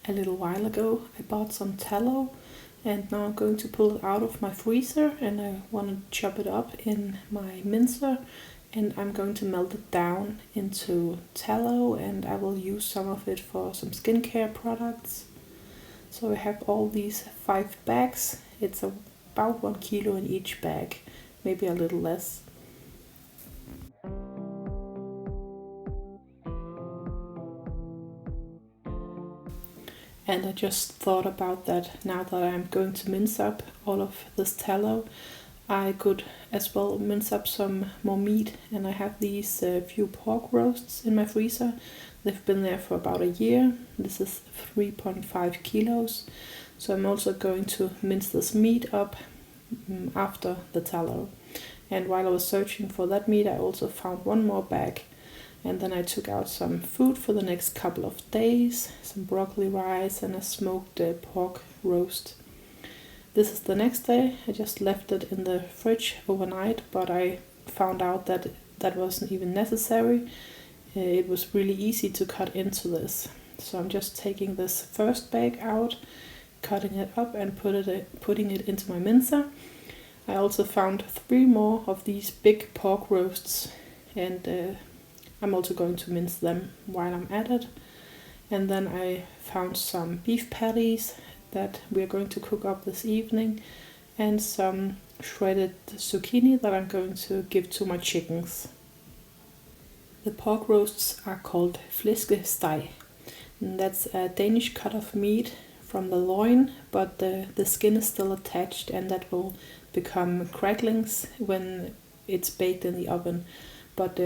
a little while ago. I bought some tallow and now I'm going to pull it out of my freezer, and I want to chop it up in my mincer, and I'm going to melt it down into tallow, and I will use some of it for some skincare products. So I have all these 5 bags. It's about 1 kilo in each bag, maybe a little less. And I just thought about that now that I'm going to mince up all of this tallow, I could as well mince up some more meat. And I have these few pork roasts in my freezer. They've been there for about a year. This is 3.5 kilos. So I'm also going to mince this meat up after the tallow. And while I was searching for that meat, I also found one more bag. And then I took out some food for the next couple of days, some broccoli rice and a smoked pork roast. This is the next day. I just left it in the fridge overnight, but I found out that that wasn't even necessary. It was really easy to cut into this. So I'm just taking this first bag out, cutting it up and putting it into my mincer. I also found 3 more of these big pork roasts, and I'm also going to mince them while I'm at it. And then I found some beef patties that we're going to cook up this evening, and some shredded zucchini that I'm going to give to my chickens. The pork roasts are called flæskesteg, and that's a Danish cut of meat from the loin, but the skin is still attached, and that will become cracklings when it's baked in the oven. But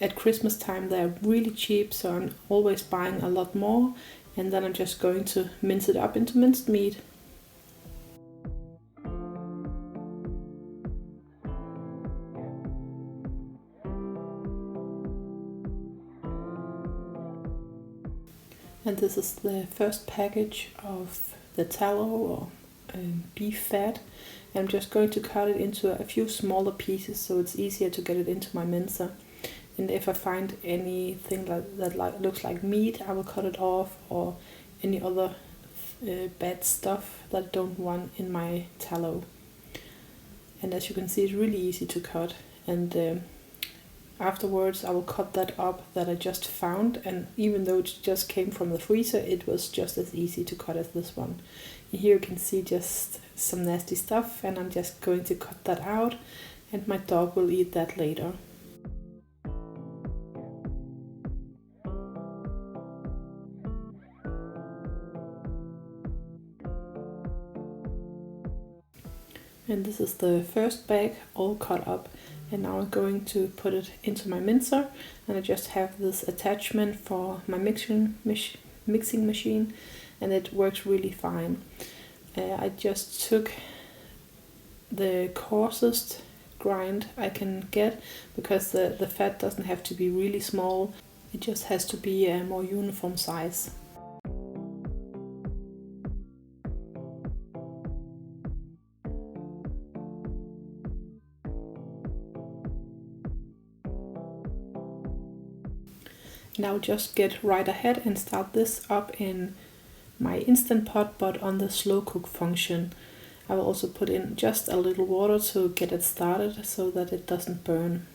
at Christmas time they're really cheap, so I'm always buying a lot more, and then I'm just going to mince it up into minced meat. And this is the first package of the tallow or beef fat. I'm just going to cut it into a few smaller pieces so it's easier to get it into my mincer. And if I find anything that looks like meat, I will cut it off, or any other bad stuff that I don't want in my tallow. And as you can see, it's really easy to cut. And afterwards I will cut that up that I just found, and even though it just came from the freezer, it was just as easy to cut as this one. And here you can see just some nasty stuff, and I'm just going to cut that out, and my dog will eat that later. And this is the first bag all cut up, and now I'm going to put it into my mincer, and I just have this attachment for my mixing machine, and it works really fine. I just took the coarsest grind I can get, because the fat doesn't have to be really small, it just has to be a more uniform size. Now just get right ahead and start this up in my Instant Pot, but on the slow cook function. I will also put in just a little water to get it started so that it doesn't burn.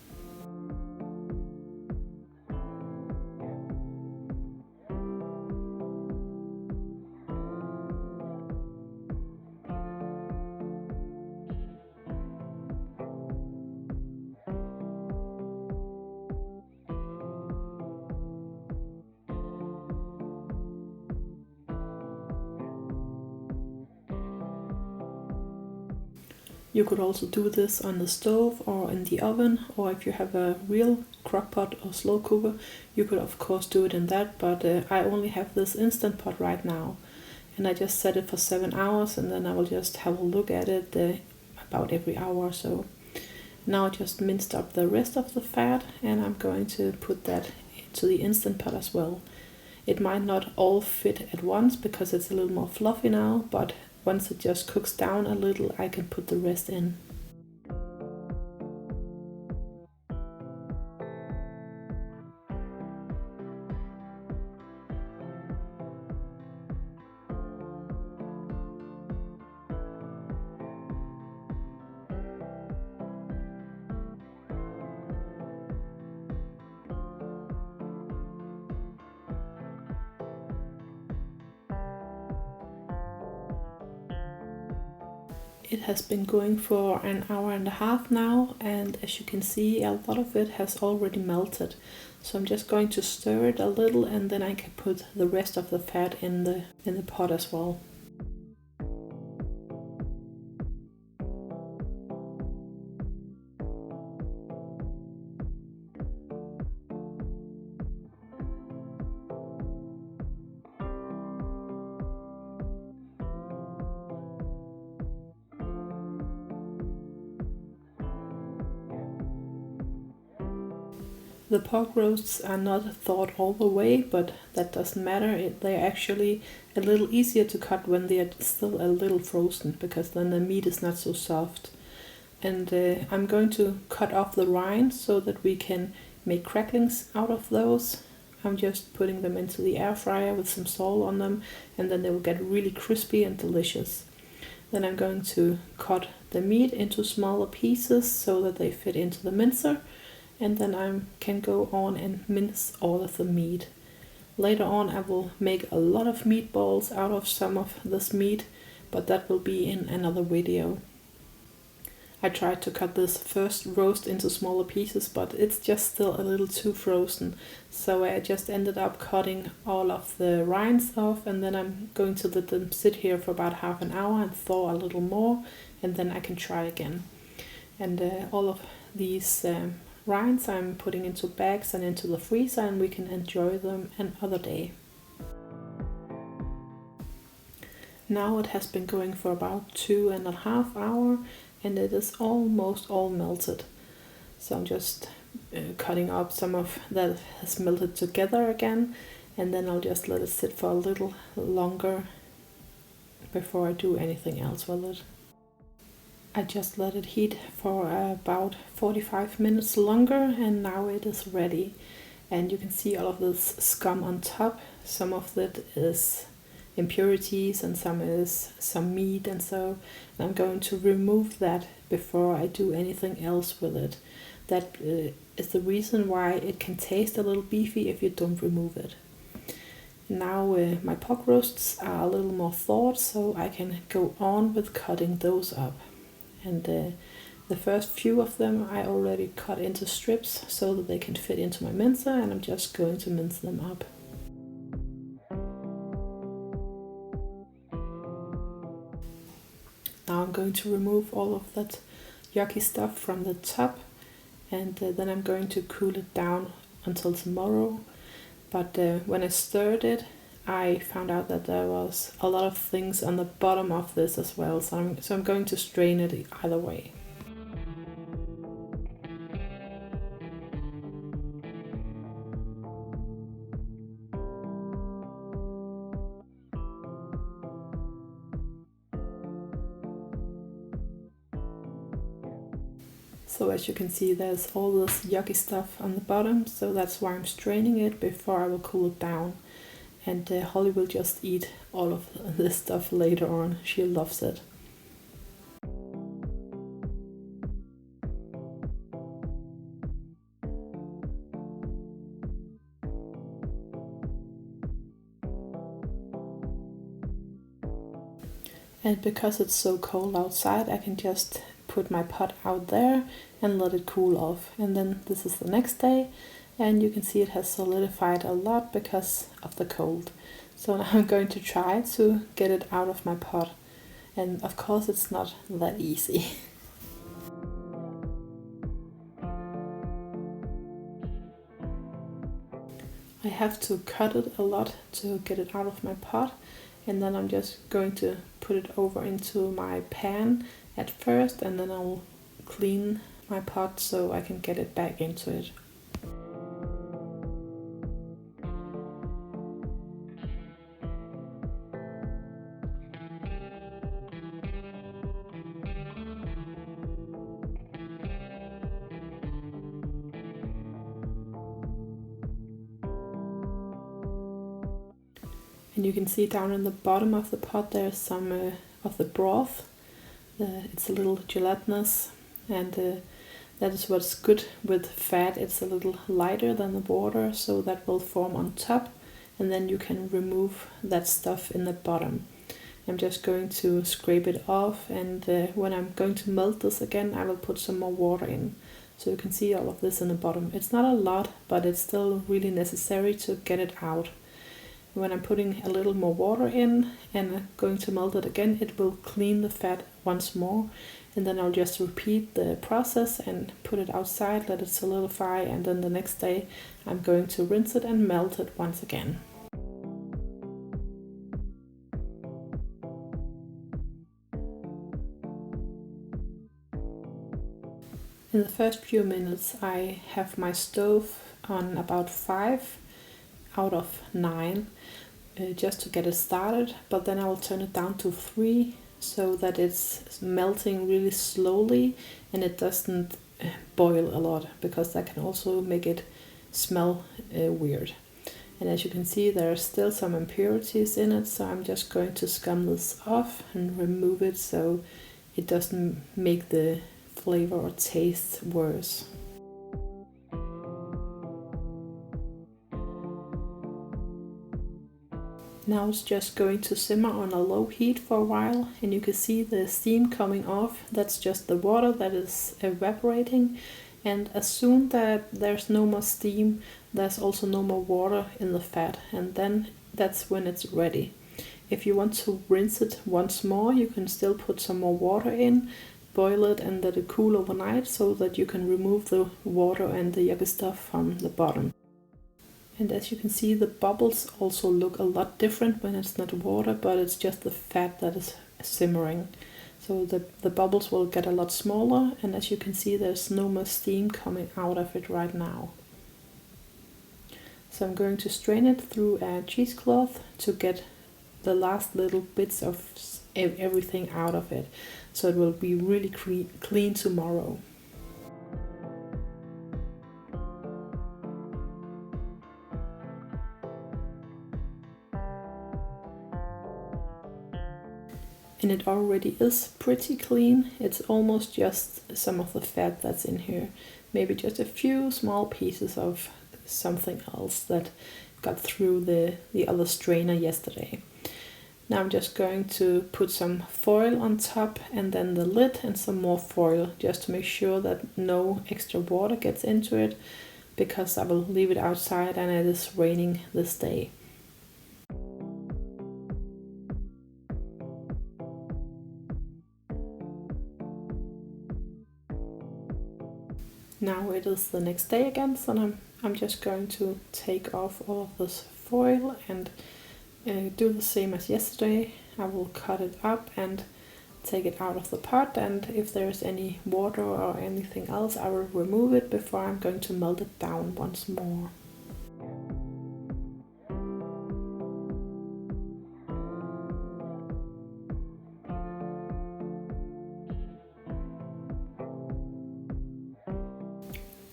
You could also do this on the stove or in the oven, or if you have a real crock pot or slow cooker, you could of course do it in that, but I only have this Instant Pot right now, and I just set it for 7 hours, and then I will just have a look at it about every hour or so. Now I just minced up the rest of the fat, and I'm going to put that into the Instant Pot as well. It might not all fit at once because it's a little more fluffy now, but once it just cooks down a little, I can put the rest in. It has been going for an hour and a half now, and as you can see, a lot of it has already melted. So I'm just going to stir it a little, and then I can put the rest of the fat in the pot as well. The pork roasts are not thawed all the way, but that doesn't matter. They're actually a little easier to cut when they're still a little frozen, because then the meat is not so soft. And I'm going to cut off the rind so that we can make cracklings out of those. I'm just putting them into the air fryer with some salt on them, and then they will get really crispy and delicious. Then I'm going to cut the meat into smaller pieces so that they fit into the mincer. And then I can go on and mince all of the meat. Later on I will make a lot of meatballs out of some of this meat, but that will be in another video. I tried to cut this first roast into smaller pieces, but it's just still a little too frozen. So I just ended up cutting all of the rinds off, and then I'm going to let them sit here for about half an hour and thaw a little more, and then I can try again. And all of these rinds I'm putting into bags and into the freezer, and we can enjoy them another day. Now it has been going for about 2.5 hours, and it is almost all melted. So I'm just cutting up some of that has melted together again, and then I'll just let it sit for a little longer before I do anything else with it. I just let it heat for about 45 minutes longer, and now it is ready. And you can see all of this scum on top. Some of it is impurities and some is some meat, and so I'm going to remove that before I do anything else with it. That is the reason why it can taste a little beefy if you don't remove it. Now my pork roasts are a little more thawed, so I can go on with cutting those up. And the first few of them I already cut into strips so that they can fit into my mincer, and I'm just going to mince them up. Now I'm going to remove all of that yucky stuff from the top, and then I'm going to cool it down until tomorrow. But when I stirred it, I found out that there was a lot of things on the bottom of this as well, so I'm going to strain it either way. So as you can see, there's all this yucky stuff on the bottom, so that's why I'm straining it before I will cool it down. And Holly will just eat all of this stuff later on. She loves it. And because it's so cold outside, I can just put my pot out there and let it cool off. And then this is the next day, and you can see it has solidified a lot because of the cold. So now I'm going to try to get it out of my pot, and of course it's not that easy. I have to cut it a lot to get it out of my pot, and then I'm just going to put it over into my pan at first, and then I'll clean my pot so I can get it back into it. And you can see down in the bottom of the pot there's some of the broth. It's a little gelatinous, and that is what's good with fat. It's a little lighter than the water, so that will form on top, and then you can remove that stuff in the bottom. I'm just going to scrape it off, and when I'm going to melt this again, I will put some more water in. So you can see all of this in the bottom. It's not a lot, but it's still really necessary to get it out. When I'm putting a little more water in and going to melt it again, it will clean the fat once more. And then I'll just repeat the process and put it outside, let it solidify, and then the next day I'm going to rinse it and melt it once again. In the first few minutes I have my stove on about 5 out of 9 just to get it started, but then I will turn it down to 3 so that it's melting really slowly and it doesn't boil a lot, because that can also make it smell weird. And as you can see, there are still some impurities in it, so I'm just going to scum this off and remove it so it doesn't make the flavor or taste worse. Now it's just going to simmer on a low heat for a while, and you can see the steam coming off. That's just the water that is evaporating, and as soon that there's no more steam, there's also no more water in the fat, and then that's when it's ready. If you want to rinse it once more, you can still put some more water in, boil it and let it cool overnight so that you can remove the water and the yucky stuff from the bottom. And as you can see, the bubbles also look a lot different when it's not water, but it's just the fat that is simmering. So the bubbles will get a lot smaller, and as you can see, there's no more steam coming out of it right now. So I'm going to strain it through a cheesecloth to get the last little bits of everything out of it, so it will be really clean tomorrow. And it already is pretty clean. It's almost just some of the fat that's in here, maybe just a few small pieces of something else that got through the other strainer yesterday. Now I'm just going to put some foil on top and then the lid and some more foil, just to make sure that no extra water gets into it, because I will leave it outside and it is raining this day. Now it is the next day again, so I'm just going to take off all of this foil and do the same as yesterday. I will cut it up and take it out of the pot, and if there's any water or anything else, I will remove it before I'm going to melt it down once more.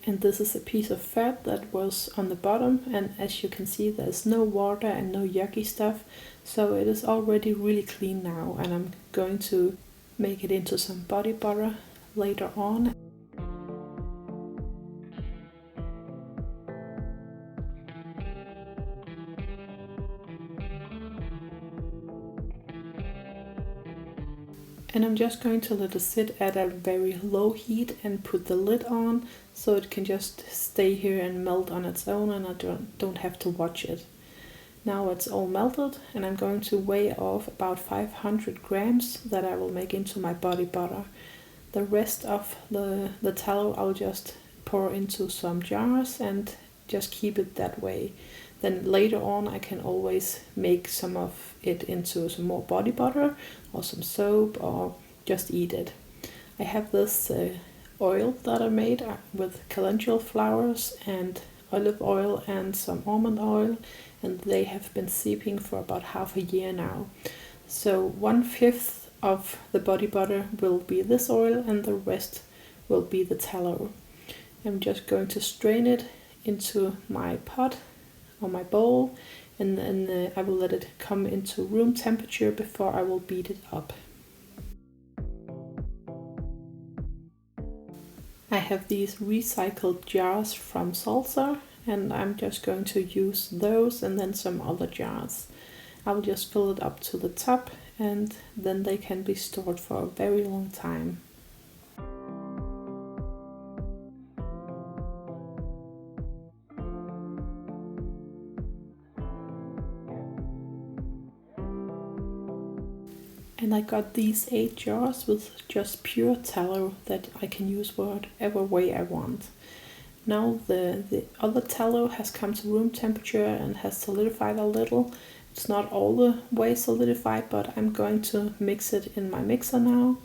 And this is a piece of fat that was on the bottom, and as you can see, there's no water and no yucky stuff, so it is already really clean now, and I'm going to make it into some body butter later on. And I'm just going to let it sit at a very low heat and put the lid on so it can just stay here and melt on its own, and I don't have to watch it. Now it's all melted, and I'm going to weigh off about 500 grams that I will make into my body butter. The rest of the tallow I'll just pour into some jars and just keep it that way. Then later on I can always make some of it into some more body butter or some soap, or just eat it. I have this oil that I made with calendula flowers and olive oil and some almond oil, and they have been seeping for about half a year now. So 1/5 of the body butter will be this oil and the rest will be the tallow. I'm just going to strain it into my pot or my bowl, and then I will let it come into room temperature before I will beat it up. I have these recycled jars from salsa, and I'm just going to use those and then some other jars. I will just fill it up to the top and then they can be stored for a very long time. And I got these 8 jars with just pure tallow that I can use whatever way I want. Now the other tallow has come to room temperature and has solidified a little. It's not all the way solidified, but I'm going to mix it in my mixer now.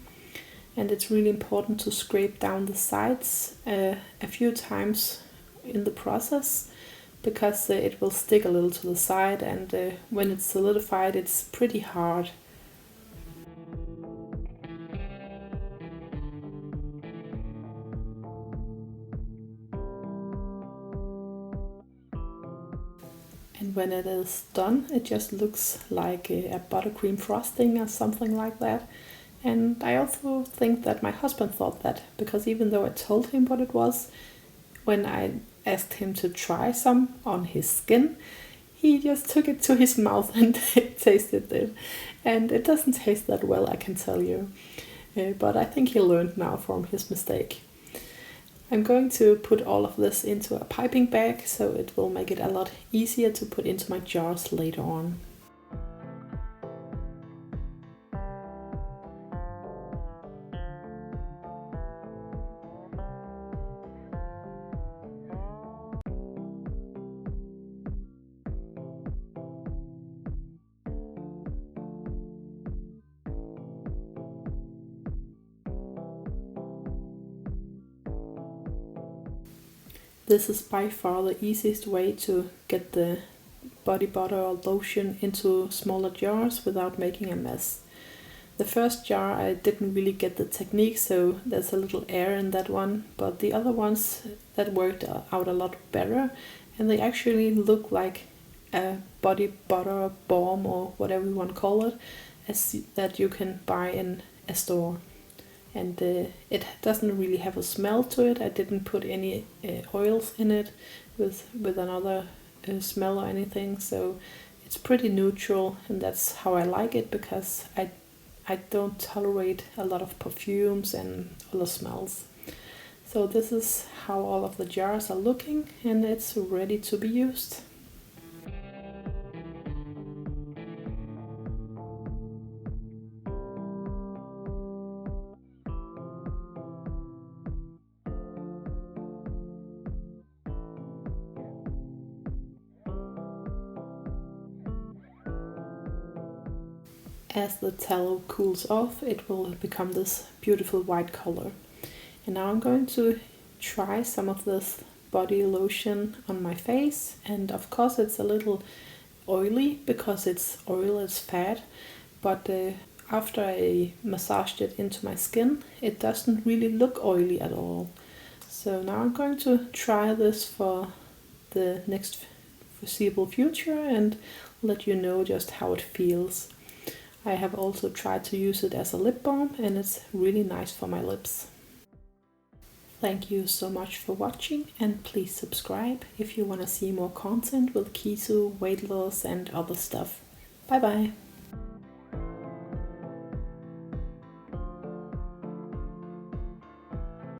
And it's really important to scrape down the sides a few times in the process, because it will stick a little to the side, and when it's solidified it's pretty hard. And when it is done, it just looks like a buttercream frosting or something like that. And I also think that my husband thought that, because even though I told him what it was, when I asked him to try some on his skin, he just took it to his mouth and tasted it. And it doesn't taste that well, I can tell you. But I think he learned now from his mistake. I'm going to put all of this into a piping bag, so it will make it a lot easier to put into my jars later on. This is by far the easiest way to get the body butter or lotion into smaller jars without making a mess. The first jar I didn't really get the technique, so there's a little air in that one, but the other ones that worked out a lot better, and they actually look like a body butter balm or whatever you want to call it, that you can buy in a store. And it doesn't really have a smell to it. I didn't put any oils in it with another smell or anything, so it's pretty neutral, and that's how I like it, because I don't tolerate a lot of perfumes and other smells. So this is how all of the jars are looking, and it's ready to be used. As the tallow cools off, it will become this beautiful white color. And now I'm going to try some of this body lotion on my face, and of course it's a little oily because oil is fat, but after I massaged it into my skin, it doesn't really look oily at all. So now I'm going to try this for the next foreseeable future and let you know just how it feels. I have also tried to use it as a lip balm, and it's really nice for my lips. Thank you so much for watching, and please subscribe if you want to see more content with keto, weight loss and other stuff. Bye bye!